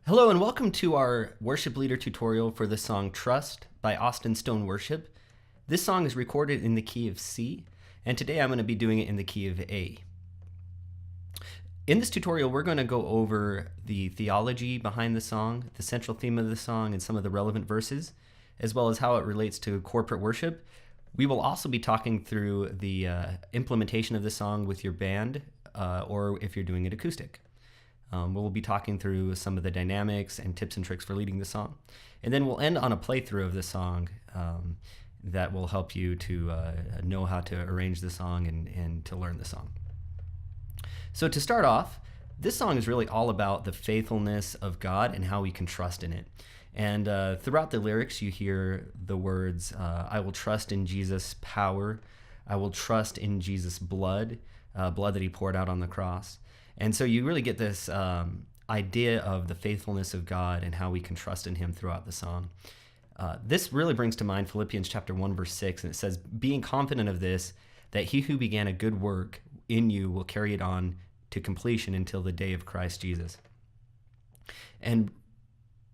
Hello and welcome to our worship leader tutorial for the song Trust by Austin Stone Worship. This song is recorded in the key of C, and today I'm going to be doing it in the key of A. In this tutorial, we're going to go over the theology behind the song, the central theme of the song, and some of the relevant verses, as well as how it relates to corporate worship. We will also be talking through the implementation of the song with your band, or if you're doing it acoustic. We'll be talking through some of the dynamics and tips and tricks for leading the song. And then we'll end on a playthrough of the song that will help you to know how to arrange the song and to learn the song. So to start off, this song is really all about the faithfulness of God and how we can trust in it. And throughout the lyrics, you hear the words, I will trust in Jesus' power. I will trust in Jesus' blood, blood that he poured out on the cross. And so you really get this idea of the faithfulness of God and how we can trust in him throughout the song. This really brings to mind Philippians chapter 1, verse 6, and it says, being confident of this, that he who began a good work in you will carry it on to completion until the day of Christ Jesus. And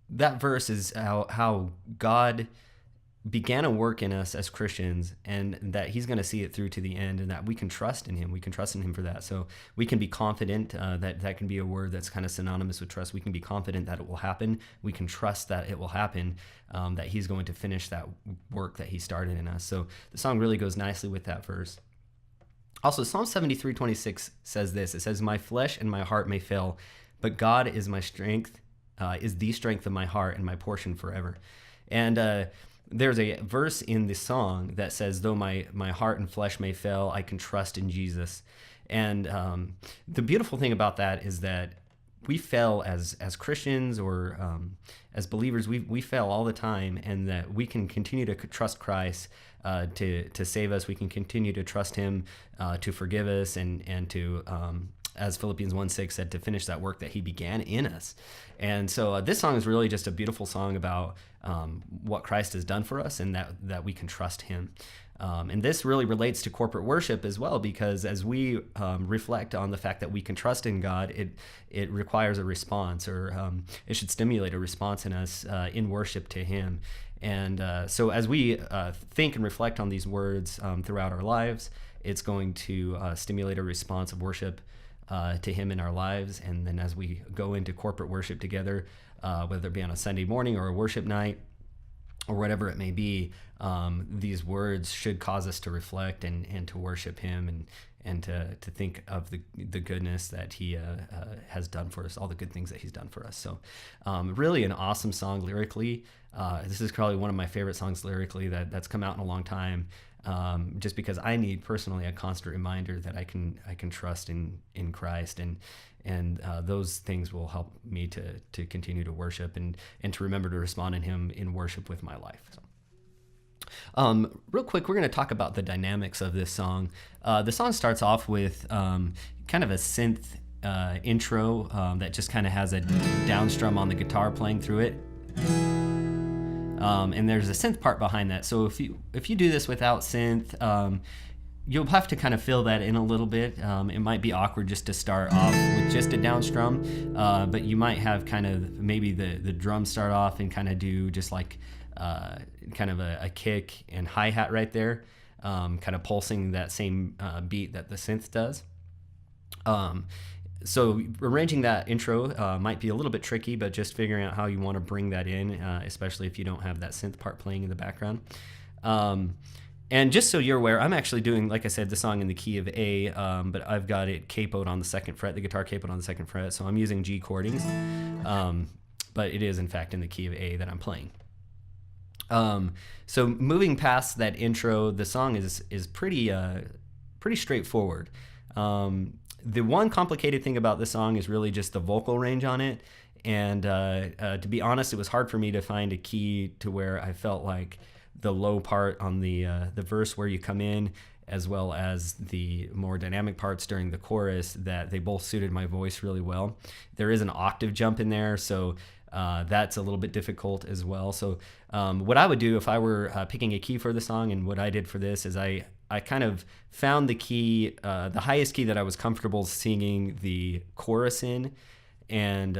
that verse is how God began a work in us as Christians, and that he's going to see it through to the end, and that we can trust in him. We can trust in him for that. So we can be confident that can be a word that's kind of synonymous with trust. We can be confident that it will happen. We can trust that it will happen, that he's going to finish that work that he started in us. So the song really goes nicely with that verse. Also, Psalm 73:26 says this. It says, my flesh and my heart may fail, but God is my strength, is the strength of my heart and my portion forever. And there's a verse in the song that says, though my heart and flesh may fail, I can trust in Jesus. And the beautiful thing about that is that we fail as Christians or as believers, we fail all the time, and that we can continue to trust Christ to save us. We can continue to trust him to forgive us and to as Philippians 1:6 said, to finish that work that he began in us. And so this song is really just a beautiful song about what Christ has done for us, and that we can trust him. And this really relates to corporate worship as well, because as we reflect on the fact that we can trust in God, it requires a response, or it should stimulate a response in us in worship to him. And so as we think and reflect on these words throughout our lives, it's going to stimulate a response of worship to him in our lives. And then as we go into corporate worship together, whether it be on a Sunday morning or a worship night or whatever it may be, these words should cause us to reflect and to worship him and to think of the goodness that he has done for us, all the good things that he's done for us. So really an awesome song lyrically. This is probably one of my favorite songs lyrically that's come out in a long time. Just because I need personally a constant reminder that I can trust in Christ, and those things will help me to continue to worship and to remember to respond in him in worship with my life. So, real quick, we're going to talk about the dynamics of this song. The song starts off with kind of a synth intro that just kind of has a down strum on the guitar playing through it. And there's a synth part behind that. So if you do this without synth, you'll have to kind of fill that in a little bit. It might be awkward just to start off with just a down strum, but you might have kind of maybe the drums start off and kind of do just like kind of a kick and hi-hat right there, kind of pulsing that same beat that the synth does. So arranging that intro might be a little bit tricky, but just figuring out how you want to bring that in, especially if you don't have that synth part playing in the background. And just so you're aware, I'm actually doing, like I said, the song in the key of A, but I've got it capoed on the second fret, the guitar capoed on the second fret, so I'm using G chordings, but it is in fact in the key of A that I'm playing. So moving past that intro, the song is pretty straightforward. The one complicated thing about this song is really just the vocal range on it. And to be honest, it was hard for me to find a key to where I felt like the low part on the verse where you come in, as well as the more dynamic parts during the chorus, that they both suited my voice really well. There is an octave jump in there, so that's a little bit difficult as well. So what I would do if I were picking a key for the song, and what I did for this, is I kind of found the key, the highest key that I was comfortable singing the chorus in, and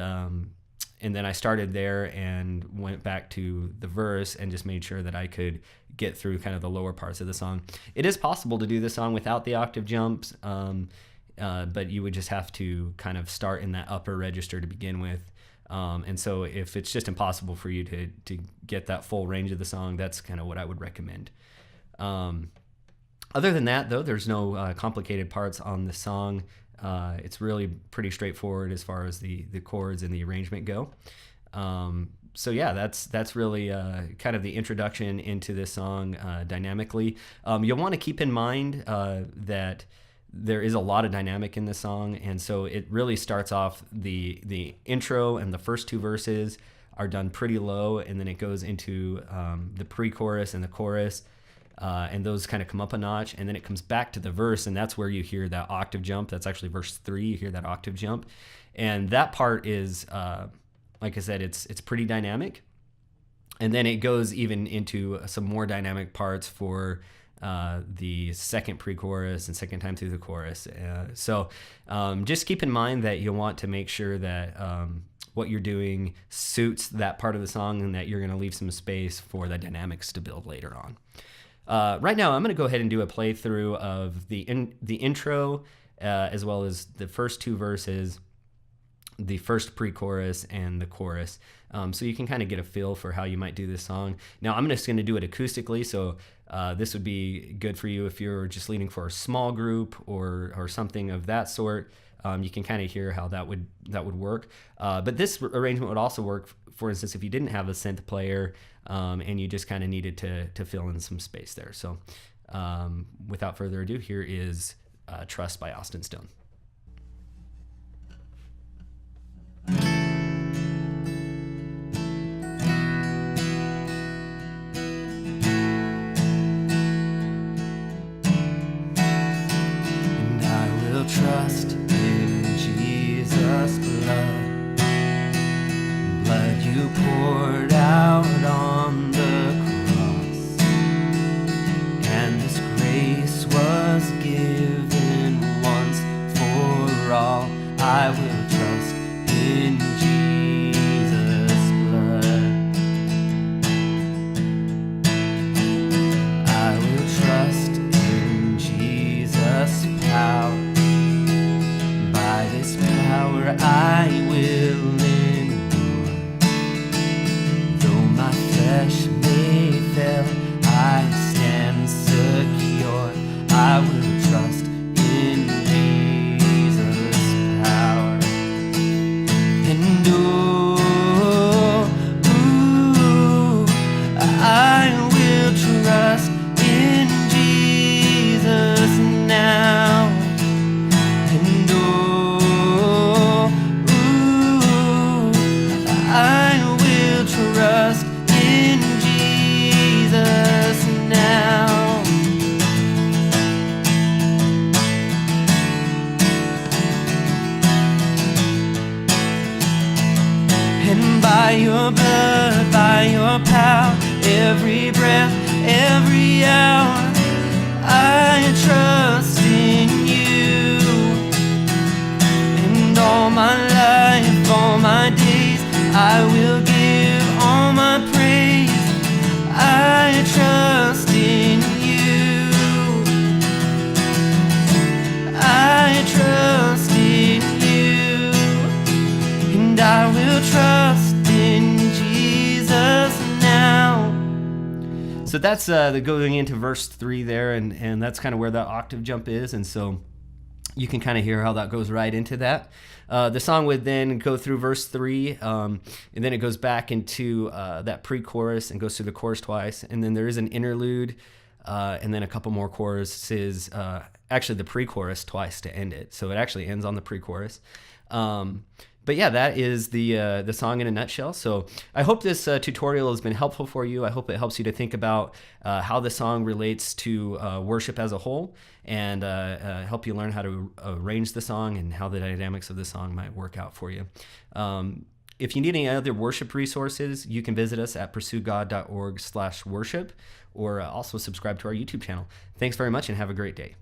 And then I started there and went back to the verse and just made sure that I could get through kind of the lower parts of the song. It is possible to do the song without the octave jumps, but you would just have to kind of start in that upper register to begin with. And so if it's just impossible for you to get that full range of the song, that's kind of what I would recommend. Other than that, though, there's no complicated parts on the song. It's really pretty straightforward as far as the chords and the arrangement go. So yeah, that's really kind of the introduction into this song dynamically. You'll want to keep in mind that there is a lot of dynamic in this song, and so it really starts off the intro and the first two verses are done pretty low, and then it goes into the pre-chorus and the chorus, and those kind of come up a notch, and then it comes back to the verse, and that's where you hear that octave jump. That's actually verse 3. You hear that octave jump, and that part is, like I said, it's pretty dynamic, and then it goes even into some more dynamic parts for the second pre-chorus and second time through the chorus. So just keep in mind that you'll want to make sure that what you're doing suits that part of the song and that you're going to leave some space for the dynamics to build later on. Right now, I'm going to go ahead and do a playthrough of the intro as well as the first two verses, the first pre-chorus and the chorus, so you can kind of get a feel for how you might do this song. Now I'm just going to do it acoustically, so this would be good for you if you're just leading for a small group or something of that sort. You can kind of hear how that would work. But this arrangement would also work, for instance, if you didn't have a synth player and you just kind of needed to fill in some space there. So without further ado, here is Trust by Austin Stone. Trust in Jesus' blood, blood you poured out on the cross, and this grace was given once for all. I will trust in Jesus' blood. I will trust in Jesus' power. By this power I will endure. Though my flesh may fail, I stand secure. I will trust in Jesus' power. And I will trust in Jesus now. Trust in Jesus now. And by your blood, by your power, every breath, every hour, I trust in you. And all my life, all my days, I will give all my praise. I trust in you. I trust in you. And I will trust in Jesus now. So that's the going into verse 3 there, and that's kind of where that octave jump is, and so you can kind of hear how that goes right into that. The song would then go through verse 3, and then it goes back into that pre-chorus and goes through the chorus twice, and then there is an interlude, and then a couple more choruses, actually the pre-chorus twice to end it. So it actually ends on the pre-chorus. But yeah, that is the song in a nutshell. So I hope this tutorial has been helpful for you. I hope it helps you to think about how the song relates to worship as a whole, and help you learn how to arrange the song and how the dynamics of the song might work out for you. If you need any other worship resources, you can visit us at pursuegod.org/worship, or also subscribe to our YouTube channel. Thanks very much and have a great day.